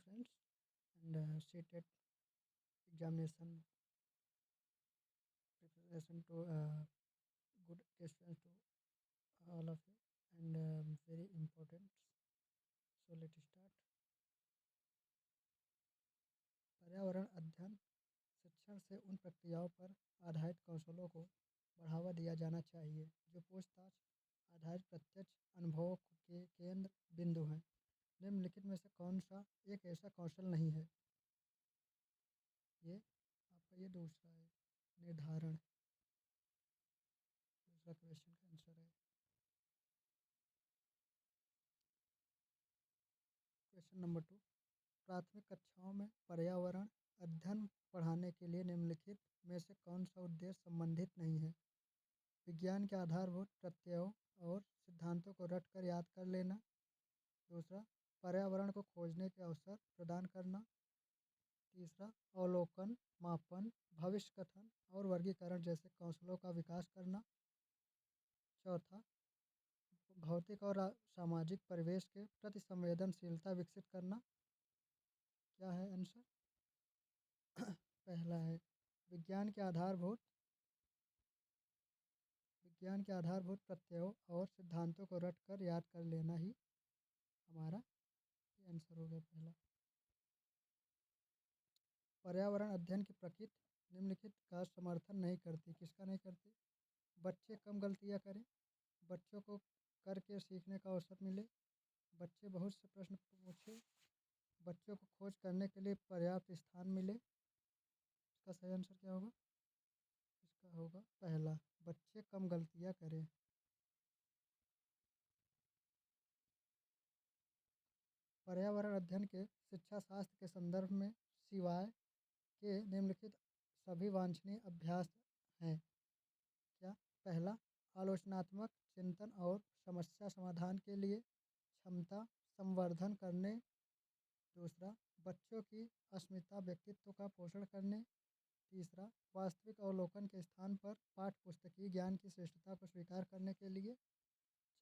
friends, and seated examination preparation to good questions to all of you, and very important. So let's start. पर्यावरण अध्ययन शिक्षण से उन प्रक्रियाओं पर आधारित कौशलों को बढ़ावा दिया जाना चाहिए जो पूछताछ आधारित प्रत्यक्ष अनुभवों के केंद्र बिंदु हैं। निम्नलिखित में से कौन सा एक ऐसा कौशल नहीं है? ये आपका ये दूसरा है, निर्धारण। दूसरा क्वेश्चन का आंसर है। क्वेश्चन नंबर 2, प्राथमिक कक्षाओं में पर्यावरण अध्ययन पढ़ाने के लिए निम्नलिखित में से कौन सा उद्देश्य संबंधित नहीं है? विज्ञान के आधारभूत प्रत्ययों और सिद्धांतों को रटकर याद कर लेना। दूसरा, पर्यावरण को खोजने के अवसर प्रदान करना। तीसरा, अवलोकन, मापन, भविष्य कथन और वर्गीकरण जैसे कौशलों का विकास करना। चौथा, भौतिक और सामाजिक परिवेश के प्रति संवेदनशीलता विकसित करना। क्या है आंसर? पहला है विज्ञान के आधारभूत प्रत्ययों और सिद्धांतों को रटकर याद कर लेना ही हमारा ये आंसर हो गया पहला। पर्यावरण अध्ययन की प्रकृति निम्नलिखित का समर्थन नहीं करती। किसका नहीं करती? बच्चे कम गलतियां करें, बच्चों को करके सीखने का अवसर मिले, बच्चे बहुत से प्रश्न पूछे, बच्चों को खोज करने के लिए पर्याप्त स्थान मिले। इसका सही आंसर क्या होगा? इसका होगा पहला, बच्चे कम गलतियां करें। पर्यावरण अध्ययन के शिक्षा शास्त्र के संदर्भ में सिवाय के निम्नलिखित सभी वांछनीय अभ्यास हैं। क्या? पहला, आलोचनात्मक चिंतन और समस्या समाधान के लिए क्षमता संवर्धन करने। दूसरा, बच्चों की अस्मिता व्यक्तित्व का पोषण करने। तीसरा, वास्तविक अवलोकन के स्थान पर पाठ्य पुस्तकीय ज्ञान की श्रेष्ठता को स्वीकार करने के लिए।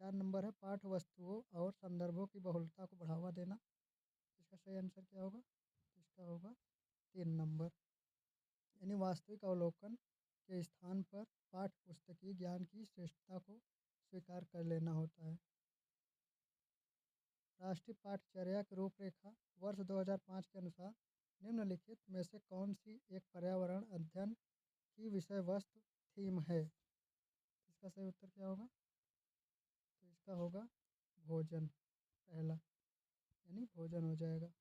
4 नंबर है पाठ्य वस्तुओं और संदर्भों की बहुलता को बढ़ावा देना। इसका सही आंसर क्या होगा? इसका होगा 3 नंबर, यानी वास्तविक अवलोकन के स्थान पर पाठ्य पुस्तकीय ज्ञान की श्रेष्ठता को स्वीकार कर लेना होता है। राष्ट्रीय पाठ्यचर्या की रूपरेखा वर्ष 2005 के अनुसार निम्नलिखित में से कौन सी एक पर्यावरण अध्ययन की विषय वस्तु थीम है? इसका सही उत्तर क्या होगा? तो इसका होगा भोजन, पहला, यानी भोजन हो जाएगा।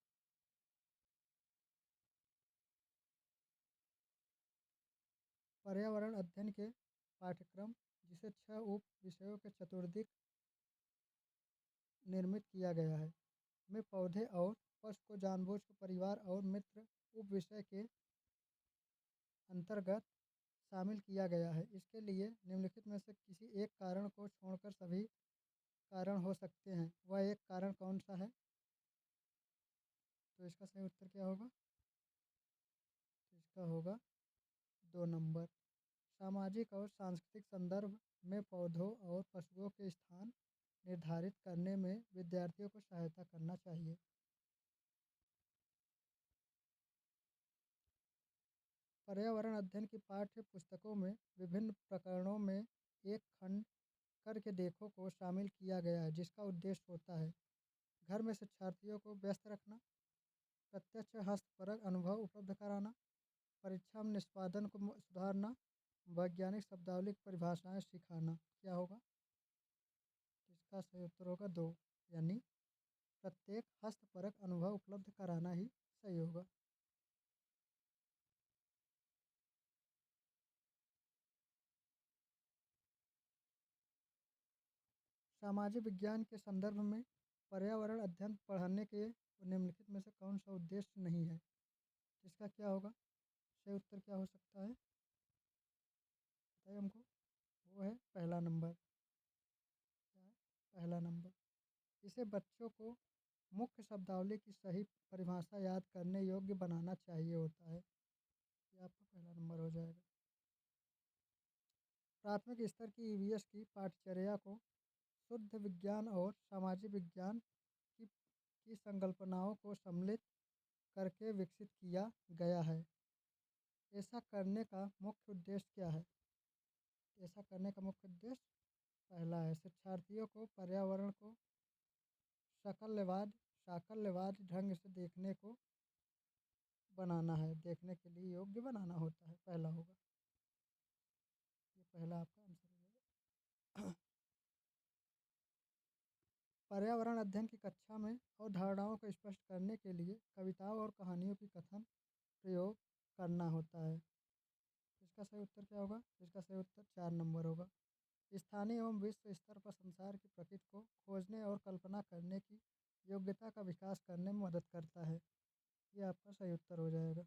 पर्यावरण अध्ययन के पाठ्यक्रम जिसे 6 उप विषयों के चतुर्दिक निर्मित किया गया है में पौधे और पशु को जानबूझकर परिवार और मित्र उप विषय के अंतर्गत शामिल किया गया है। इसके लिए निम्नलिखित में से किसी एक कारण को छोड़कर सभी कारण हो सकते हैं। वह एक कारण कौन सा है? तो इसका सही उत्तर क्या होगा? तो इसका होगा 2 नंबर, सामाजिक और सांस्कृतिक संदर्भ में पौधों और पशुओं के स्थान निर्धारित करने में विद्यार्थियों को सहायता करना चाहिए। पर्यावरण अध्ययन की पाठ्य पुस्तकों में विभिन्न प्रकरणों में एक खंड करके देखो को शामिल किया गया है जिसका उद्देश्य होता है घर में शिक्षार्थियों को व्यस्त रखना, प्रत्यक्ष हस्तपरक अनुभव उपलब्ध कराना, परीक्षा में निष्पादन को सुधारना, वैज्ञानिक शब्दावली की परिभाषाएं सिखाना। क्या होगा? इसका सही उत्तर होगा 2, यानी प्रत्येक हस्तपरक अनुभव उपलब्ध कराना ही सही होगा। सामाजिक विज्ञान के संदर्भ में पर्यावरण अध्ययन पढ़ाने के निम्नलिखित में से कौन सा उद्देश्य नहीं है? इसका क्या होगा? सही उत्तर क्या हो सकता है? बताइए हमको। वो है पहला नंबर। क्या है? पहला नंबर, इसे बच्चों को मुख्य शब्दावली की सही परिभाषा याद करने योग्य बनाना चाहिए होता है। ये आपका पहला नंबर हो जाएगा। प्राथमिक स्तर की ईवीएस की पाठ्यचर्या को शुद्ध विज्ञान और सामाजिक विज्ञान की संकल्पनाओं को सम्मिलित करके विकसित किया गया है। ऐसा करने का मुख्य उद्देश्य क्या है? ऐसा करने का मुख्य उद्देश्य पहला है शिक्षार्थियों को पर्यावरण को साकल्यवाद ढंग से देखने के लिए योग्य बनाना होता है, पहला होगा। ये पहला आपका आंसर हो जाएगा। पर्यावरण अध्ययन की कक्षा में अवधारणाओं को स्पष्ट करने के लिए कविताओं और कहानियों की कथन प्रयोग करना होता है। इसका सही उत्तर क्या होगा? इसका सही उत्तर 4 नंबर होगा। स्थानीय एवं विश्व स्तर पर संसार की प्रकृति को खोजने और कल्पना करने की योग्यता का विकास करने में मदद करता है। ये आपका सही उत्तर हो जाएगा।